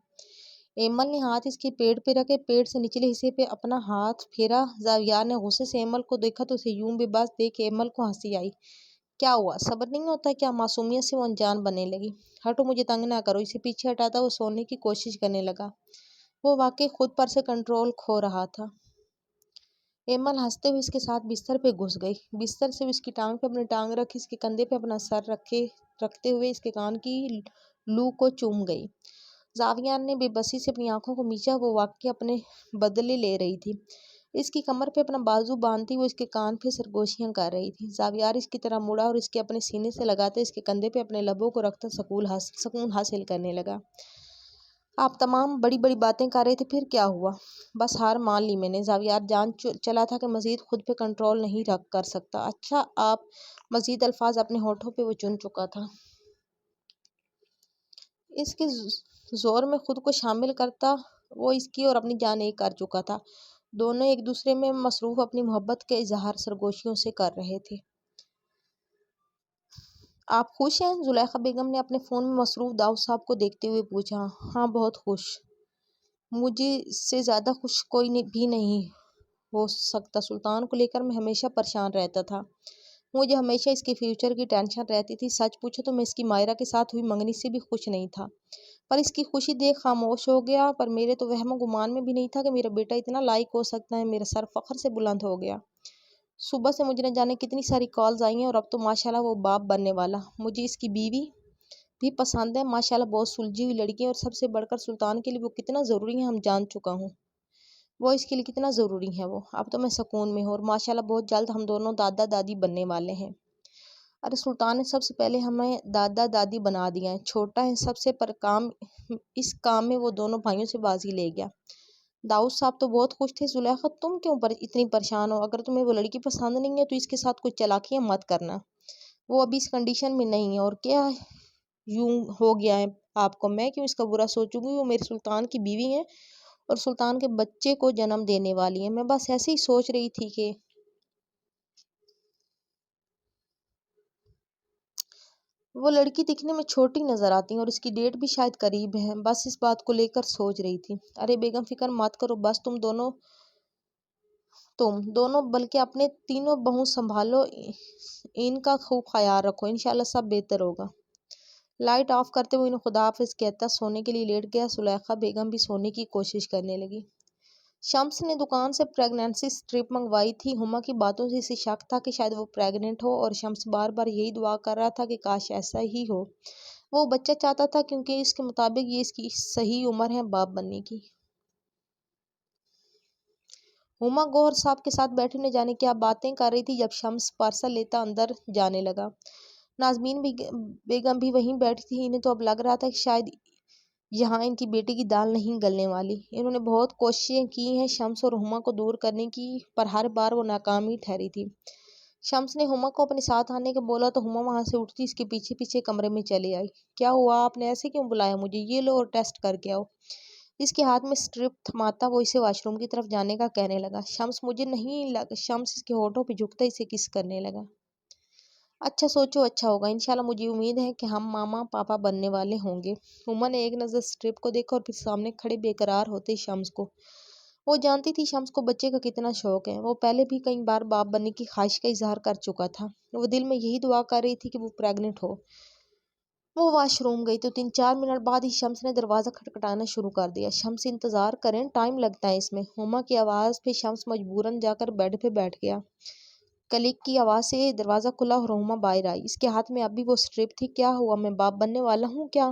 ایمل نے ہاتھ اس کے پیٹ پہ رکھے، پیٹ سے نچلے حصے پہ اپنا ہاتھ پھیرا۔ زاویار نے غصے سے ایمل کو دیکھا تو اسے یوں بے بس دیکھ ایمل کو ہنسی آئی۔ کیا ہوا، صبر نہیں ہوتا کیا؟ معصومیت سے وہ انجان بننے لگی۔ ہٹو مجھے تنگ نہ کرو، اسے پیچھے ہٹاتا وہ سونے کی کوشش کرنے لگا۔ وہ واقعی خود پر سے کنٹرول کھو رہا تھا۔ ایمل ہنستے ہوئے اس کے ساتھ بستر پہ گھس گئی۔ بستر سے اس کی ٹانگ پہ اپنی ٹانگ رکھی، اس کے کندھے پہ اپنا سر رکھتے ہوئے اس کے کان کی لو کو چوم گئی۔ زاویار نے بے بسی سے اپنی آنکھوں کو میچا، وہ واقعی اپنے بدلے لے رہی تھی۔ اس کی کمر پہ اپنا بازو باندھتی وہ اس کے کان پہ سرگوشیاں کر رہی تھی۔ زاویار اس کی طرف مڑا اور اس کے اپنے سینے سے لگاتے اس کے کندھے پہ اپنے لبوں کو رکھتا سکون حاصل کرنے لگا۔ آپ تمام بڑی بڑی باتیں کر رہے تھے، پھر کیا ہوا؟ بس ہار مان لی میں نے۔ زاویار جان چلا تھا کہ مزید خود پہ کنٹرول نہیں کر سکتا۔ اچھا آپ، مزید الفاظ اپنے ہونٹوں پہ وہ چن چکا تھا۔ اس کے زور میں خود کو شامل کرتا وہ اس کی اور اپنی جان ایک کر چکا تھا۔ دونوں ایک دوسرے میں مصروف اپنی محبت کے اظہار سرگوشیوں سے کر رہے تھے۔ آپ خوش ہیں؟ زلیخا بیگم نے اپنے فون میں مصروف داؤد صاحب کو دیکھتے ہوئے پوچھا۔ ہاں بہت خوش، مجھے اس سے زیادہ خوش کوئی بھی نہیں ہو سکتا۔ سلطان کو لے کر میں ہمیشہ پریشان رہتا تھا، مجھے ہمیشہ اس کے فیوچر کی ٹینشن رہتی تھی۔ سچ پوچھو تو میں اس کی مائرہ کے ساتھ ہوئی منگنی سے بھی خوش نہیں تھا، پر اس کی خوشی دیکھ خاموش ہو گیا۔ پر میرے تو وہم و گمان میں بھی نہیں تھا کہ میرا بیٹا اتنا لائق ہو سکتا ہے۔ میرا سر فخر سے بلند ہو گیا۔ صبح سے مجھے نہ جانے کتنی ساری کالز آئی ہیں، اور اب تو ماشاءاللہ وہ باپ بننے والا۔ مجھے اس کی بیوی بھی پسند ہے، ماشاءاللہ بہت سلجھی ہوئی لڑکی ہے، اور سب سے بڑھ کر سلطان کے لیے وہ کتنا ضروری ہے ہم جان چکا ہوں۔ وہ اس کے لیے کتنا ضروری ہے وہ۔ اب تو میں سکون میں ہوں، اور ماشاءاللہ بہت جلد ہم دونوں دادا دادی بننے والے ہیں۔ ارے سلطان نے سب سے پہلے ہمیں دادا دادی بنا دیا ہے، چھوٹا ہے سب سے، پر اس کام میں وہ دونوں بھائیوں سے بازی لے گیا۔ داؤد صاحب تو بہت خوش تھے۔ زلیخا تم کیوں اتنی پریشان ہو؟ اگر تمہیں وہ لڑکی پسند نہیں ہے تو اس کے ساتھ کچھ چالاکیاں مت کرنا، وہ ابھی اس کنڈیشن میں نہیں ہے۔ اور کیا یوں ہو گیا ہے آپ کو؟ میں کیوں اس کا برا سوچوں گی؟ وہ میرے سلطان کی بیوی ہیں اور سلطان کے بچے کو جنم دینے والی ہیں۔ میں بس ایسے ہی سوچ رہی تھی کہ وہ لڑکی دکھنے میں چھوٹی نظر آتی ہے اور اس کی ڈیٹ بھی شاید قریب ہے، بس اس بات کو لے کر سوچ رہی تھی۔ ارے بیگم فکر مت کرو، بس تم دونوں بلکہ اپنے تینوں بہو سنبھالو، ان کا خوب خیال رکھو، انشاءاللہ سب بہتر ہوگا۔ لائٹ آف کرتے ہوئے انہیں خدا حافظ کہتا سونے کے لیے لیٹ گیا۔ زلیخا بیگم بھی سونے کی کوشش کرنے لگی۔ شمس نے دکان سے پریگننسی سٹرپ منگوائی تھی۔ ہما کی باتوں سے اسے شک تھا کہ شاید وہ پریگننٹ ہو، اور شمس بار بار یہی دعا کر رہا تھا کہ کاش ایسا ہی ہو۔ وہ بچہ چاہتا تھا کیونکہ اس کے مطابق یہ اس کی صحیح عمر ہے باپ بننے کی۔ ہما گوہر صاحب کے ساتھ بیٹھی نہ جانے کیا باتیں کر رہی تھی جب شمس پارسل لیتا اندر جانے لگا۔ نازمین بیگم بھی وہیں بیٹھی تھی۔ انہیں تو اب لگ رہا تھا کہ شاید یہاں ان کی بیٹی کی دال نہیں گلنے والی۔ انہوں نے بہت کوششیں کی ہیں شمس اور ہما کو دور کرنے کی، پر ہر بار وہ ناکام ہی ٹھہری تھی۔ شمس نے ہما کو اپنے ساتھ آنے کو بولا تو ہما وہاں سے اٹھتی اس کے پیچھے پیچھے کمرے میں چلی آئی۔ کیا ہوا؟ آپ نے ایسے کیوں بلایا مجھے؟ یہ لو اور ٹیسٹ کر کے آؤ۔ اس کے ہاتھ میں سٹرپ تھماتا وہ اسے واش روم کی طرف جانے کا کہنے لگا۔ شمس مجھے نہیں لگا۔ شمس اس کے ہونٹوں پہ جھکتا اسے کس کرنے لگا۔ اچھا سوچو اچھا ہوگا، انشاءاللہ مجھے امید ہے کہ ہم ماما پاپا بننے والے ہوں گے۔ ہما نے ایک نظر سٹرپ کو دیکھا اور پھر سامنے کھڑے بے قرار ہوتے شمس کو۔ وہ جانتی تھی شمس کو بچے کا کتنا شوق ہے۔ وہ پہلے بھی کئی بار باپ بننے کی خواہش کا اظہار کر چکا تھا۔ وہ دل میں یہی دعا کر رہی تھی کہ وہ پریگننٹ ہو۔ وہ واش روم گئی تو 3-4 منٹ بعد ہی شمس نے دروازہ کھٹکھٹانا شروع کر دیا۔ شمس انتظار کریں، ٹائم لگتا ہے اس میں۔ ہما کی آواز پہ شمس مجبوراً جا کر بیڈ پہ بیٹھ گیا۔ کلک کی آواز سے دروازہ کھلا اور ہما باہر آئی۔ اس کے ہاتھ میں اب بھی وہ سٹرپ تھی۔ کیا ہوا؟ میں باپ بننے والا ہوں کیا؟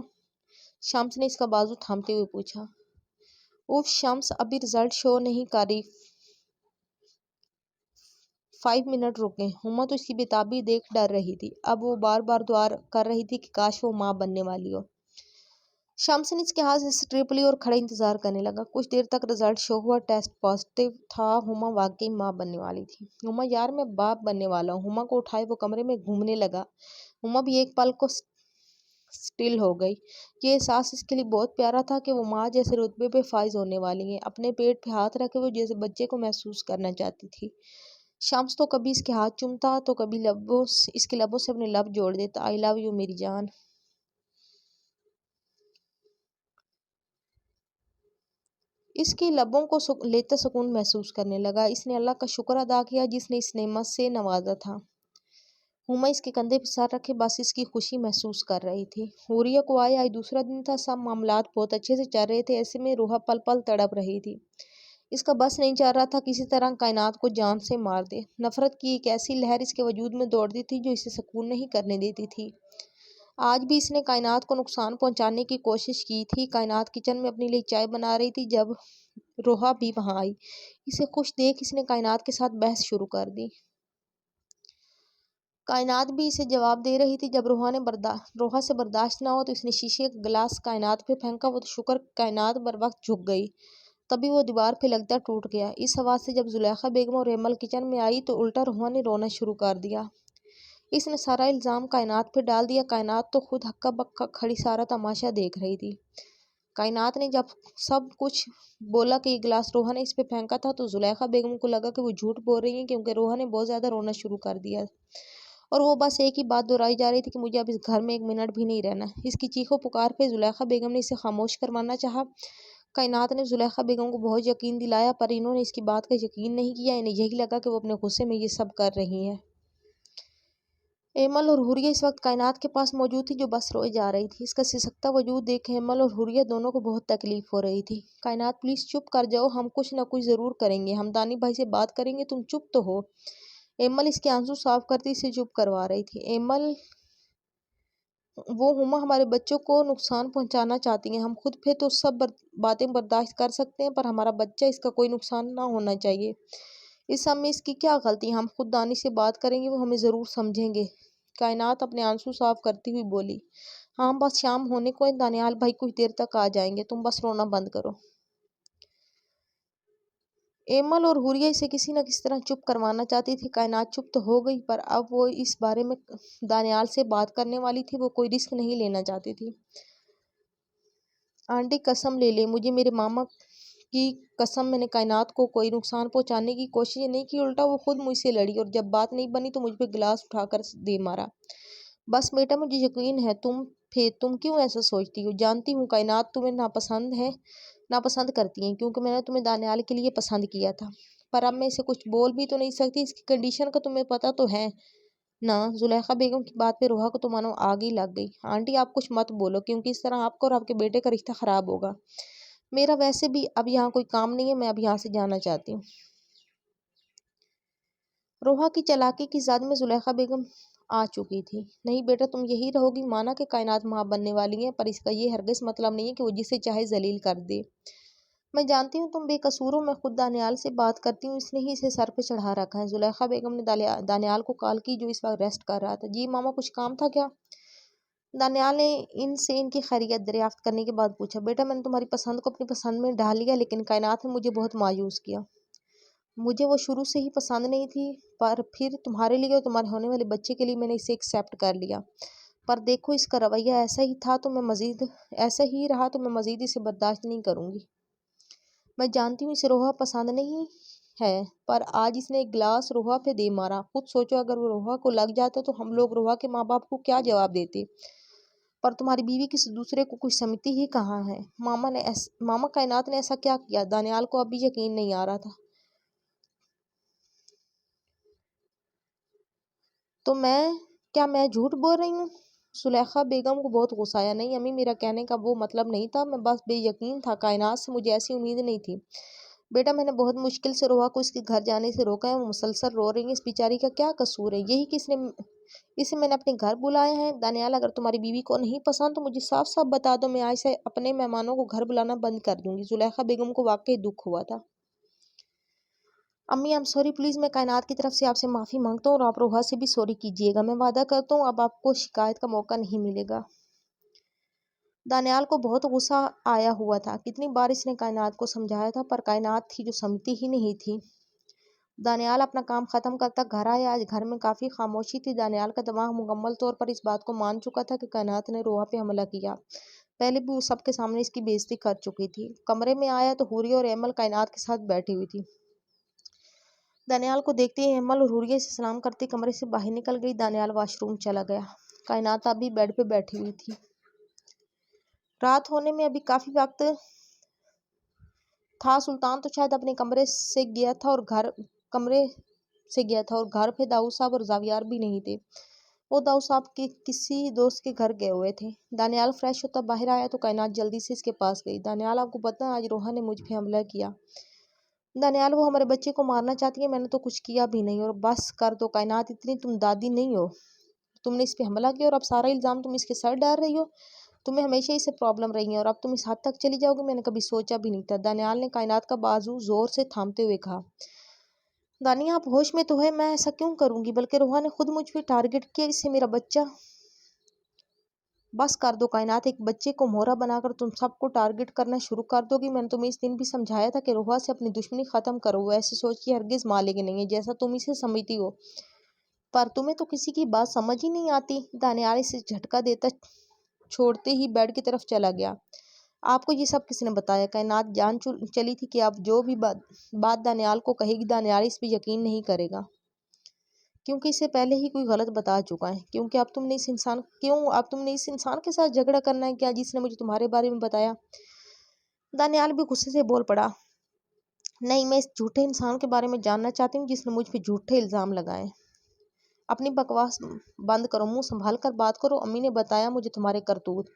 شمس نے اس کا بازو تھامتے ہوئے پوچھا۔ اوف شمس ابھی رزلٹ شو نہیں کر رہی، 5 منٹ رکیں۔ ہما تو اس کی بےتابی دیکھ ڈر رہی تھی۔ اب وہ بار بار دعا کر رہی تھی کہ کاش وہ ماں بننے والی ہو۔ شمس نے اس کے ہاتھ سے سٹرپ لی اور کھڑے انتظار کرنے لگا۔ کچھ دیر تک رزلٹ شو ہوا، ٹیسٹ پازیٹیو تھا۔ ہما واقعی ماں بننے والی تھی۔ ہما یار میں باپ بننے والا ہوں۔ ہما کو اٹھائے وہ کمرے میں گھومنے لگا۔ ہما بھی ایک پل کو سٹل ہو گئی۔ یہ احساس اس کے لیے بہت پیارا تھا کہ وہ ماں جیسے رتبے پہ فائز ہونے والی ہے۔ اپنے پیٹ پہ ہاتھ رکھے وہ جیسے بچے کو محسوس کرنا چاہتی تھی۔ شمس تو کبھی اس کے ہاتھ چومتا تو کبھی اس کے لبوں سے اپنے لب جوڑ دیتا۔ آئی لو یو میری جان۔ اس کے لبوں کو لیتا سکون محسوس کرنے لگا۔ اس نے اللہ کا شکر ادا کیا جس نے اس نعمت سے نوازا تھا۔ ہما اس کے کندھے پہ سر رکھے بس اس کی خوشی محسوس کر رہی تھی۔ حوریہ کو آج دوسرا دن تھا۔ سب معاملات بہت اچھے سے چل رہے تھے۔ ایسے میں روحا پل پل تڑپ رہی تھی۔ اس کا بس نہیں چل رہا تھا کسی طرح کائنات کو جان سے مار دے۔ نفرت کی ایک ایسی لہر اس کے وجود میں دوڑتی تھی جو اسے سکون نہیں کرنے دیتی تھی۔ آج بھی اس نے کائنات کو نقصان پہنچانے کی کوشش کی تھی۔ کائنات کچن میں اپنے لیے چائے بنا رہی تھی جب روحا بھی وہاں آئی۔ اسے خوش دیکھ اس نے کائنات کے ساتھ بحث شروع کر دی۔ کائنات بھی اسے جواب دے رہی تھی۔ جب روحا سے برداشت نہ ہو تو اس نے شیشے کا گلاس کائنات پہ پھینکا۔ وہ تو شکر کائنات بر وقت جھک گئی، تبھی وہ دیوار پہ لگتا ٹوٹ گیا۔ اس آواز سے جب زلیخا بیگم اور ایمل کچن میں آئی تو الٹا روحا نے رونا شروع کر دیا۔ اس نے سارا الزام کائنات پہ ڈال دیا۔ کائنات تو خود ہکا بکا کھڑی سارا تماشا دیکھ رہی تھی۔ کائنات نے جب سب کچھ بولا کہ یہ گلاس روحا نے اس پہ پھینکا تھا تو زلیخا بیگم کو لگا کہ وہ جھوٹ بول رہی ہیں کیونکہ روحا نے بہت زیادہ رونا شروع کر دیا اور وہ بس ایک ہی بات دہرائی جا رہی تھی کہ مجھے اب اس گھر میں 1 منٹ بھی نہیں رہنا۔ اس کی چیخو پکار پہ زلیخا بیگم نے اسے خاموش کروانا چاہا۔ کائنات نے زلیخا بیگم کو بہت یقین دلایا پر انہوں نے اس کی بات کا یقین نہیں کیا۔ انہیں یہی لگا کہ وہ اپنے غصے میں یہ سب کر رہی ہیں۔ ایمل اور حوریہ اس وقت کائنات کے پاس موجود تھی جو بس روئے جا رہی تھی۔ اس کا سسکتا وجود دیکھ ایمل اور حوریہ دونوں کو بہت تکلیف ہو رہی تھی۔ کائنات پلیز چپ کر جاؤ، ہم کچھ نہ کچھ ضرور کریں گے، ہم دانی بھائی سے بات کریں گے، تم چپ تو ہو۔ ایمل اس کے آنسو صاف کرتی اسے چپ کروا رہی تھی۔ ایمل وہ ہما ہمارے بچوں کو نقصان پہنچانا چاہتی ہیں، ہم خود پہ تو سب باتیں برداشت کر سکتے ہیں پر ہمارا بچہ اس کا کوئی نقصان نہ ہونا چاہیے۔ اس سب میں اس کی کیا غلطی ہے؟ ہم خود دانی سے بات کریں گے، وہ ہمیں ضرور سمجھیں گے۔ کائنات اپنے آنسو صاف کرتی ہوئی بولی۔ ہاں بس شام ہونے کو ہے، دانیال بھائی کچھ دیر تک آ جائیں گے، تم بس رونا بند کرو۔ ایمل اور حوریہ اسے کسی نہ کسی طرح چپ کروانا چاہتی تھی۔ کائنات چپ تو ہو گئی پر اب وہ اس بارے میں دانیال سے بات کرنے والی تھی۔ وہ کوئی رسک نہیں لینا چاہتی تھی۔ آنٹی قسم لے لیں، مجھے میرے ماما کی قسم میں نے کائنات کو کوئی نقصان پہنچانے کی کوشش نہیں کی، الٹا وہ خود مجھ سے لڑی اور جب بات نہیں بنی تو مجھ پہ گلاس اٹھا کر دے مارا۔ بس بیٹا مجھے یقین ہے تم کیوں ایسا سوچتی ہو؟ جانتی ہوں کائنات تمہیں ناپسند کرتی ہیں کیونکہ میں نے تمہیں دانیال کے لیے پسند کیا تھا، پر اب میں اسے کچھ بول بھی تو نہیں سکتی، اس کی کنڈیشن کا تمہیں پتہ تو ہے نا۔ زلیخا بیگم کی بات پہ روحا کو تو مانو آگ ہی لگ گئی۔ آنٹی آپ کچھ مت بولو کیونکہ اس طرح آپ کا اور آپ کے بیٹے کا رشتہ خراب ہوگا۔ میرا ویسے بھی اب یہاں کوئی کام نہیں ہے، میں اب یہاں سے جانا چاہتی ہوں۔ روحا کی چالاکی کی زد میں زلیخا بیگم آ چکی تھی۔ نہیں بیٹا، تم یہی رہو گی، مانا کہ کائنات ماں بننے والی ہے، پر اس کا یہ ہرگز مطلب نہیں ہے کہ وہ جسے چاہے ذلیل کر دے۔ میں جانتی ہوں تم بے قصور ہو، میں خود دانیال سے بات کرتی ہوں، اس نے ہی اسے سر پہ چڑھا رکھا ہے۔ زلیخا بیگم نے دانیال کو کال کی جو اس وقت ریسٹ کر رہا تھا۔ جی ماما، کچھ کام تھا کیا؟ دانیال نے ان سے ان کی خیریت دریافت کرنے کے بعد پوچھا۔ بیٹا، میں نے تمہاری پسند کو اپنی پسند میں ڈال لیا، لیکن کائنات نے مجھے بہت مایوس کیا۔ مجھے وہ شروع سے ہی پسند نہیں تھی، پر پھر تمہارے لیے اور تمہارے ہونے والے بچے کے لیے میں نے اسے ایکسیپٹ کر لیا۔ پر دیکھو، اس کا رویہ ایسا ہی رہا تو میں مزید اسے برداشت نہیں کروں گی۔ میں جانتی ہوں اسے روحا پسند نہیں ہے، پر آج اس نے ایک گلاس روحا پہ دے مارا۔ خود سوچو، اگر وہ روحا کو لگ جاتا تو ہم لوگ روحا کے ماں باپ کو کیا جواب دیتے؟ پر تمہاری بیوی کسی دوسرے کو کچھ سمجھتی ہی کہاں ہے؟ ماما، کائنات نے ایسا کیا کیا؟ دانیال کو اب بھی یقین نہیں آ رہا تھا۔ تو میں جھوٹ بول رہی ہوں؟ زلیخا بیگم کو بہت غصہ آیا۔ نہیں امی، میرا کہنے کا وہ مطلب نہیں تھا، میں بس بے یقین تھا، کائنات سے مجھے ایسی امید نہیں تھی۔ بیٹا، میں نے بہت مشکل سے روحا کو اس کے گھر جانے سے روکا ہے، وہ مسلسل رو رہی ہے، اس بیچاری کا کیا قصور ہے؟ یہی کہ اسے میں نے اپنے گھر بلایا ہے۔ دانیال، اگر تمہاری بیوی کو نہیں پسند تو مجھے صاف صاف بتا دو، میں آج سے اپنے مہمانوں کو گھر بلانا بند کر دوں گی۔ زلیخا بیگم کو واقعی دکھ ہوا تھا۔ امی، سوری، پلیز، میں کائنات کی طرف سے آپ سے معافی مانگتا ہوں، اور آپ روحا سے بھی سوری کیجیے گا۔ میں وعدہ کرتا ہوں اب آپ کو شکایت کا موقع نہیں ملے گا۔ دانیال کو بہت غصہ آیا ہوا تھا۔ کتنی بار اس نے کائنات کو سمجھایا تھا، پر کائنات تھی جو سمجھتی ہی نہیں تھی۔ دانیال اپنا کام ختم کرتا گھر آیا۔ آج گھر میں کافی خاموشی تھی۔ دانیال کا دماغ مکمل طور پر اس بات کو مان چکا تھا کہ کائنات نے روحا پہ حملہ کیا۔ پہلے بھی وہ سب کے سامنے اس کی بے عزتی کر چکی تھی۔ کمرے میں آیا تو حوریہ اور ایمل کائنات کے ساتھ بیٹھی ہوئی تھی۔ دانیال کو دیکھتے ہی ایمل اور حوریہ سے سلام کرتے کمرے سے باہر نکل گئی۔ دانیال واش روم چلا گیا۔ کائنات اب بھی بیڈ پہ بیٹھی ہوئی تھی۔ رات ہونے میں ابھی کافی وقت تھا۔ سلطان تو شاید اپنے کمرے سے گیا تھا اور گھر پہ داؤد صاحب اور زاویار بھی نہیں تھے۔ وہ داؤد صاحب کے کسی دوست کے گھر گئے ہوئے تھے۔ دانیال فریش ہوتا باہر آیا تو کائنات جلدی سے اس کے پاس گئی۔ دانیال، آپ کو پتہ ہے آج روحا نے مجھ پہ حملہ کیا؟ دانیال، وہ ہمارے بچے کو مارنا چاہتی ہے، میں نے تو کچھ کیا بھی نہیں۔ اور بس کر دو کائنات، اتنی تم دادی نہیں ہو، تم نے اس پہ حملہ کیا اور اب سارا الزام تم اس کے سر ڈال رہی ہو۔ تمہیں ہمیشہ اس سے پرابلم رہی ہے اور اب تم اس حد تک چلی جاؤ گی، میں نے کبھی سوچا بھی نہیں تھا۔ دانیال نے کائنات کا بازو زور سے تھامتے ہوئے کہا۔ دانی، آپ ہوش میں تو ہے، میں ایسا کیوں کروں گی؟ بلکہ روحا نے خود مجھ پہ ٹارگٹ کیا، اس سے میرا بچہ… بس کر دو کائنات، ایک بچے کو مہرا بنا کر تم سب کو ٹارگٹ کرنا شروع کر دو گی۔ میں نے تمہیں اس دن بھی سمجھایا تھا کہ روحا سے اپنی دشمنی ختم کرو، وہ ایسی سوچ کی ہرگز مالک نہیں ہے جیسا تم اسے سمجھتی ہو، پر تمہیں تو کسی کی بات سمجھ ہی نہیں آتی۔ دانیال اسے جھٹکا دیتا چھوڑتے ہی بیڈ کی طرف چلا گیا۔ آپ کو یہ سب کس نے بتایا؟ کائنات جان چلی تھی کہ آپ جو بھی بات دانیال کو کہے گی دانیال اس پہ یقین نہیں کرے گا، کیونکہ اسے پہلے ہی کوئی غلط بتا چکا ہے۔ کیونکہ اب تم نے اس انسان کے ساتھ جھگڑا کرنا ہے کیا جس نے مجھے تمہارے بارے میں بتایا؟ دانیال بھی غصے سے بول پڑا۔ نہیں، میں اس جھوٹے انسان کے بارے میں جاننا چاہتی ہوں جس نے مجھ پہ جھوٹے الزام لگائے۔ اپنی بکواس بند کرو، منہ سنبھال کر بات کرو۔ امی نے بتایا مجھے تمہارے کرتوت۔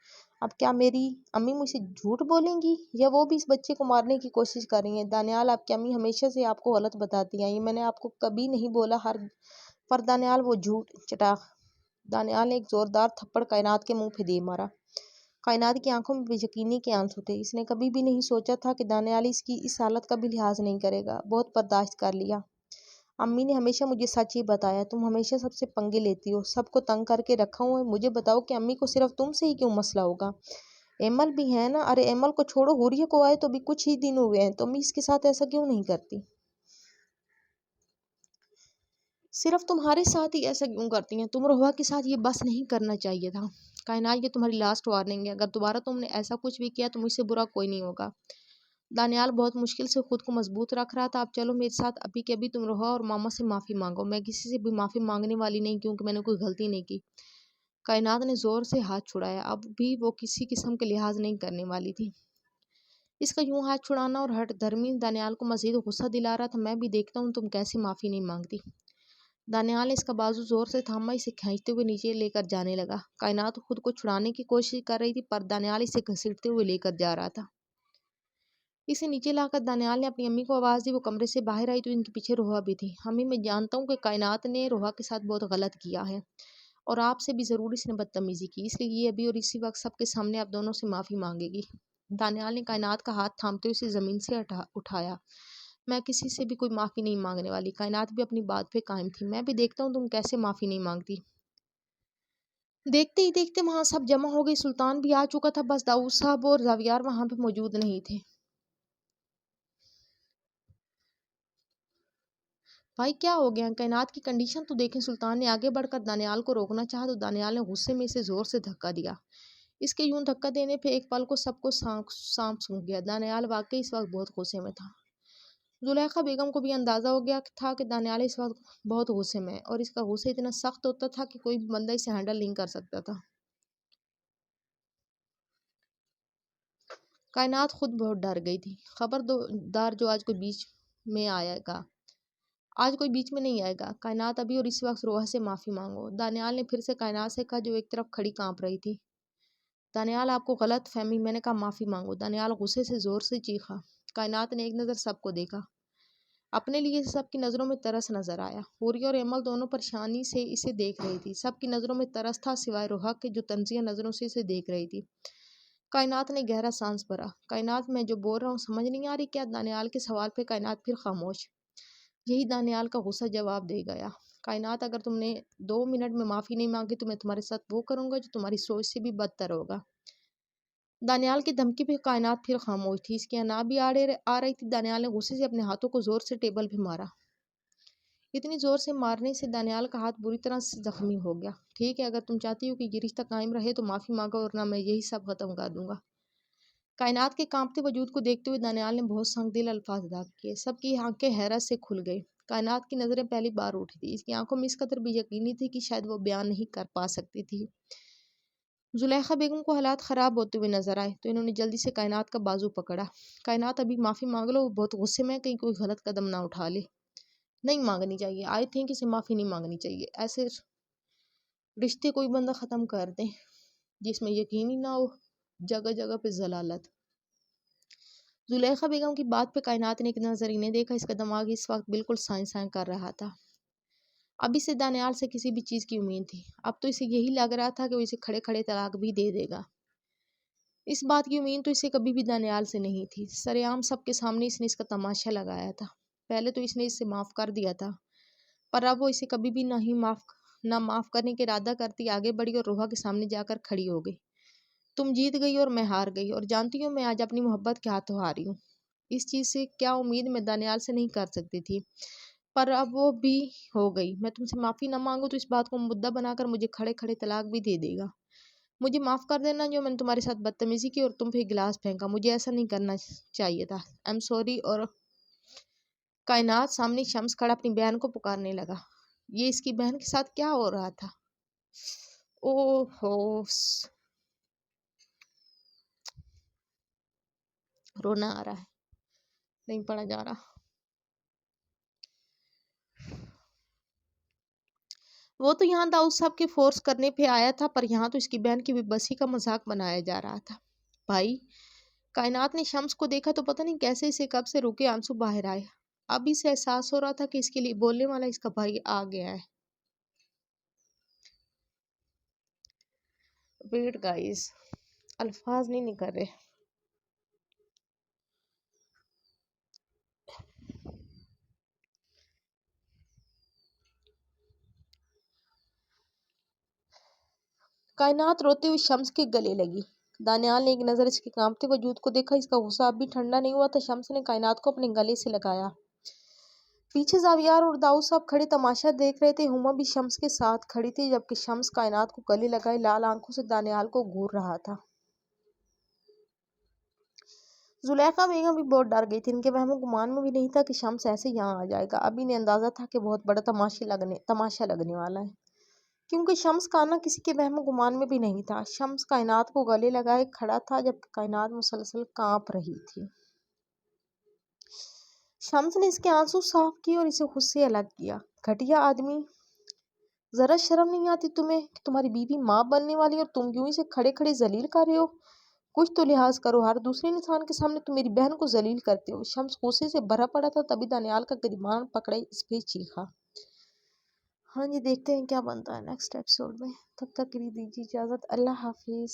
اب کیا میری امی مجھ سے جھوٹ بولیں گی یا وہ بھی اس بچے کو مارنے کی کوشش کر رہی ہیں؟ دانیال، آپ کی امی ہمیشہ سے آپ کو غلط بتاتی ہیں، یہ میں نے آپ کو کبھی نہیں بولا۔ پر دانیال، وہ جھوٹ چٹاخ۔ دانیال نے ایک زوردار تھپڑ کائنات کے منہ پہ دے مارا۔ کائنات کی آنکھوں میں بے یقینی کے آنسو تھے۔ اس نے کبھی بھی نہیں سوچا تھا کہ دانیال اس کی اس حالت کا بھی لحاظ نہیں کرے گا۔ بہت برداشت کر لیا۔ امی نے ہمیشہ مجھے سچ ہی بتایا، تم ہمیشہ سب سے پنگے لیتی ہو، سب کو تنگ کر کے رکھا ہوا ہے۔ مجھے بتاؤ کہ امی کو صرف تم سے ہی کیوں مسئلہ ہوگا؟ ایمل بھی ہے نا؟ ارے ایمل کو چھوڑو، حوریہ کو آئے تو بھی کچھ ہی دن ہوئے ہیں، تو امی اس کے ساتھ ایسا کیوں نہیں کرتی؟ صرف تمہارے ساتھ ہی ایسا کیوں کرتی ہیں؟ تم روحا کے ساتھ یہ بس نہیں کرنا چاہیے تھا۔ کائنات، یہ تمہاری لاسٹ وارننگ ہے، اگر دوبارہ تم نے ایسا کچھ بھی کیا تو مجھ سے برا کوئی نہیں ہوگا۔ دانیال بہت مشکل سے خود کو مضبوط رکھ رہا تھا۔ اب چلو میرے ساتھ، ابھی کے ابھی تم روحا اور ماما سے معافی مانگو۔ میں کسی سے بھی معافی مانگنے والی نہیں، کیونکہ میں نے کوئی غلطی نہیں کی۔ کائنات نے زور سے ہاتھ چھڑایا۔ اب بھی وہ کسی قسم کے لحاظ نہیں کرنے والی تھی۔ اس کا یوں ہاتھ چھڑانا اور ہٹ دھرمی دانیال کو مزید غصہ دلا رہا تھا۔ میں بھی دیکھتا ہوں تم کیسے معافی نہیں مانگتی۔ دانیال نے اس کا بازو زور سے تھاما، اسے کھینچتے ہوئے نیچے لے کر جانے لگا۔ کائنات خود کو چھڑانے کی کوشش کر رہی تھی، پر دانیال اسے گھسیٹتے ہوئے لے کر جا رہا تھا۔ اسے نیچے لا کر دانیال نے اپنی امی کو آواز دی۔ وہ کمرے سے باہر آئی تو ان کے پیچھے روحا بھی تھی۔ امی، میں جانتا ہوں کہ کائنات نے روحا کے ساتھ بہت غلط کیا ہے، اور آپ سے بھی ضرور اس نے بدتمیزی کی، اس لیے یہ ابھی اور اسی وقت سب کے سامنے آپ دونوں سے معافی مانگے گی۔ دانیال نے کائنات کا ہاتھ تھامتے ہوئے اسے زمین سے اٹھایا۔ میں کسی سے بھی کوئی معافی نہیں مانگنے والی۔ کائنات بھی اپنی بات پہ قائم تھی۔ میں بھی دیکھتا ہوں تم کیسے معافی نہیں مانگتی۔ دیکھتے ہی دیکھتے وہاں سب جمع ہو گئی۔ سلطان بھی آ چکا تھا، بس داؤد صاحب اور زاویار وہاں پہ موجود نہیں تھے۔ بھائی کیا ہو گیا؟ کائنات کی کنڈیشن تو دیکھیں۔ سلطان نے آگے بڑھ کر دانیال کو روکنا چاہا تو دانیال نے غصے میں اسے زور سے دھکا دیا۔ اس کے یوں دھکا دینے پہ ایک پل کو سب کو سانپ سونکھ گیا۔ دانیال واقعی اس وقت بہت غصے میں تھا۔ زلیخا بیگم کو بھی اندازہ ہو گیا تھا کہ دانیال اس وقت بہت غصے میں ہے اور اس کا غصہ اتنا سخت ہوتا تھا کہ کوئی بھی بندہ اسے ہینڈل نہیں کر سکتا تھا۔ کائنات خود بہت ڈر گئی تھی۔ خبردار جو آج کوئی بیچ میں آئے گا، آج کوئی بیچ میں نہیں آئے گا۔ کائنات ابھی اور اس وقت روحا سے معافی مانگو۔ دانیال نے پھر سے کائنات سے کہا جو ایک طرف کھڑی کانپ رہی تھی۔ دانیال آپ کو غلط فہمی، میں نے کہا معافی مانگو۔ دانیال غصے سے زور سے چیخا۔ کائنات نے ایک نظر سب کو دیکھا۔ اپنے لیے سب کی نظروں میں ترس نظر آیا۔ حوری اور ایمل دونوں پریشانی سے اسے دیکھ رہی تھی۔ سب کی نظروں میں ترس تھا سوائے روحا کے جو تنزیہ نظروں سے اسے دیکھ رہی تھی۔ کائنات نے گہرا سانس بھرا۔ کائنات میں جو بول رہا ہوں سمجھ نہیں آ رہی کیا؟ دانیال کے سوال پہ کائنات پھر خاموش۔ یہی دانیال کا غصہ جواب دے گیا۔ کائنات اگر تم نے 2 منٹ میں معافی نہیں مانگی تو میں تمہارے ساتھ وہ کروں گا جو تمہاری سوچ سے بھی بدتر ہوگا۔ دانیال کی دھمکی پہ کائنات پھر خاموش تھی۔ اس کی انا بھی آ رہی تھی۔ دانیال نے غصے سے اپنے ہاتھوں کو زور سے ٹیبل پہ مارا۔ اتنی زور سے مارنے سے دانیال کا ہاتھ بری طرح سے زخمی ہو گیا۔ ٹھیک ہے، اگر تم چاہتی ہو کہ یہ رشتہ قائم رہے تو معافی مانگو ورنہ میں یہی سب ختم کر دوں گا۔ کائنات کے کانپتے وجود کو دیکھتے ہوئے دانیال نے بہت سنگ دل الفاظ ادا کیے۔ سب کی آنکھیں حیرت سے کھل گئی۔ کائنات کی نظریں پہلی بار اٹھی تھی۔ اس کی آنکھوں میں اس قدر بھی یقینی تھی کہ شاید وہ بیان نہیں کر پا سکتی تھی۔ زلیخا بیگم کو حالات خراب ہوتے ہوئے نظر آئے تو انہوں نے جلدی سے کائنات کا بازو پکڑا۔ کائنات ابھی معافی مانگ لو، وہ بہت غصے میں کہیں کوئی غلط قدم نہ اٹھا لے۔ نہیں مانگنی چاہیے۔ آئی تھنک اسے معافی نہیں مانگنی چاہیے۔ ایسے رشتے کوئی بندہ ختم کر دیں جس میں یقین ہی نہ ہو، جگہ جگہ پہ ضلالت۔ زلیخا بیگم کی بات پہ کائنات نے ایک نظر انہیں دیکھا۔ اس کا دماغ اس وقت بالکل سائیں سائیں کر رہا تھا۔ اب اسے دانیال سے کسی بھی چیز کی امید تھی۔ اب تو اسے یہی لگ رہا تھا کہ وہ اسے کھڑے کھڑے طلاق بھی دے دے گا۔ اس بات کی امید تو اسے کبھی بھی دانیال سے نہیں تھی۔ سرعام سب کے سامنے اس نے اس کا تماشا لگایا تھا۔ پہلے تو اس نے اسے معاف کر دیا تھا، پر اب وہ اسے کبھی بھی نہ معاف کرنے کا ارادہ کرتی آگے بڑھی اور روحا کے سامنے جا کر کھڑی ہو گئی۔ تم جیت گئی اور میں ہار گئی، اور جانتی ہوں میں آج اپنی محبت کے ہاتھوں ہاری ہوں۔ اس چیز سے کیا امید میں دانیال سے نہیں کر سکتی تھی، پر اب وہ بھی ہو گئی۔ میں تم سے معافی نہ مانگوں تو اس بات کو مدعا بنا کر مجھے کھڑے کھڑے طلاق بھی دے دے گا۔ مجھے معاف کر دینا جو میں نے تمہارے ساتھ بدتمیزی کی اور تم پہ گلاس پھینکا۔ مجھے ایسا نہیں کرنا چاہیے تھا۔ I'm sorry. اور کائنات سامنے شمس کھڑا اپنی بہن کو پکارنے لگا۔ یہ اس کی بہن کے ساتھ کیا ہو رہا تھا؟ اوہ ہو، رونا آ رہا ہے، نہیں پڑھا جا رہا۔ وہ تو یہاں داؤد صاحب کے فورس کرنے پہ آیا تھا، پر یہاں تو اس کی بہن کی بے بسی کا مذاق بنایا جا رہا تھا۔ بھائی، کائنات نے شمس کو دیکھا تو پتہ نہیں کیسے اسے کب سے رکے آنسو باہر آئے۔ اب اسے احساس ہو رہا تھا کہ اس کے لیے بولنے والا اس کا بھائی آ گیا ہے۔ ویٹ گائز، الفاظ نہیں نکل رہے۔ کائنات روتے ہوئے شمس کے گلے لگی۔ دانیال نے ایک نظر اس کے کانپتے وجود کو دیکھا۔ اس کا غصہ اب بھی ٹھنڈا نہیں ہوا تھا۔ شمس نے کائنات کو اپنے گلے سے لگایا۔ پیچھے زاویار اور داؤد صاحب کھڑے تماشا دیکھ رہے تھے۔ ہما بھی شمس کے ساتھ کھڑی تھی جبکہ شمس کائنات کو گلے لگائے لال آنکھوں سے دانیال کو گھور رہا تھا۔ زلیخا بیگم بھی بہت ڈر گئی تھی۔ ان کے وہم و گمان میں بھی نہیں تھا کہ شمس ایسے یہاں آ جائے گا۔ اب انہیں اندازہ تھا کہ بہت بڑا تماشا لگنے والا ہے، کیونکہ شمس کا آنا کسی کے وہم و گمان میں بھی نہیں تھا۔ شمس کائنات کو گلے لگائے کھڑا تھا جبکہ کائنات مسلسل کانپ رہی تھی۔ شمس نے اس کے آنسو صاف کیے اور اسے خود سے الگ کیا۔ گھٹیا آدمی، ذرا شرم نہیں آتی تمہیں کہ تمہاری بیوی ماں بننے والی اور تم یوں اسے کھڑے کھڑے ذلیل کر رہے ہو؟ کچھ تو لحاظ کرو، ہر دوسرے انسان کے سامنے تم میری بہن کو ذلیل کرتے ہو۔ شمس غصے سے بھرا پڑا تھا، تبھی دانیال کا گریبان پکڑے اس پہ چیخا۔ ہاں جی، دیکھتے ہیں کیا بنتا ہے نیکسٹ ایپیسوڈ میں، تب تک کے لیے دیجیے اجازت، اللہ حافظ۔